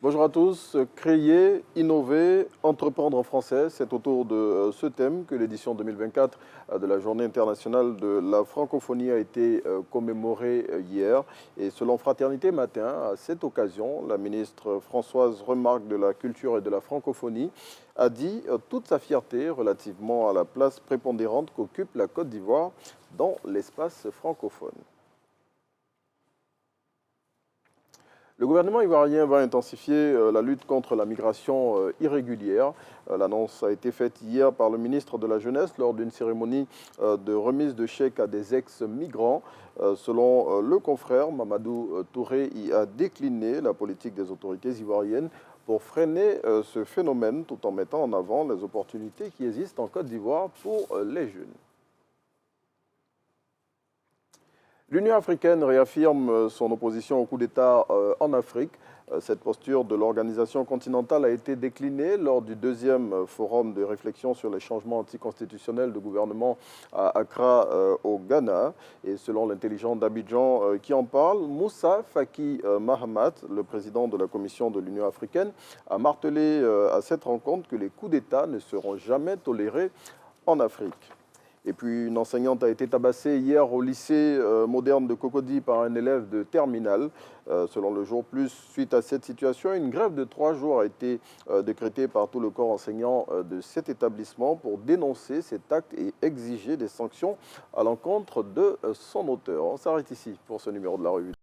Bonjour à tous. Créer, innover, entreprendre en français, c'est autour de ce thème que l'édition 2024 de la Journée internationale de la francophonie a été commémorée hier. Et selon Fraternité Matin, à cette occasion, la ministre Françoise Remarque de la Culture et de la Francophonie a dit toute sa fierté relativement à la place prépondérante qu'occupe la Côte d'Ivoire dans l'espace francophone. Le gouvernement ivoirien va intensifier la lutte contre la migration irrégulière. L'annonce a été faite hier par le ministre de la Jeunesse lors d'une cérémonie de remise de chèques à des ex-migrants. Selon le confrère, Mamadou Touré y a décliné la politique des autorités ivoiriennes pour freiner ce phénomène tout en mettant en avant les opportunités qui existent en Côte d'Ivoire pour les jeunes. L'Union africaine réaffirme son opposition au coup d'État en Afrique. Cette posture de l'organisation continentale a été déclinée lors du deuxième forum de réflexion sur les changements anticonstitutionnels de gouvernement à Accra au Ghana. Et selon l'intelligence d'Abidjan qui en parle, Moussa Faki Mahamat, le président de la Commission de l'Union africaine, a martelé à cette rencontre que les coups d'État ne seront jamais tolérés en Afrique. Et puis une enseignante a été tabassée hier au lycée moderne de Cocody par un élève de terminale. Selon le Jour Plus, suite à cette situation, une grève de 3 jours a été décrétée par tout le corps enseignant de cet établissement pour dénoncer cet acte et exiger des sanctions à l'encontre de son auteur. On s'arrête ici pour ce numéro de la revue.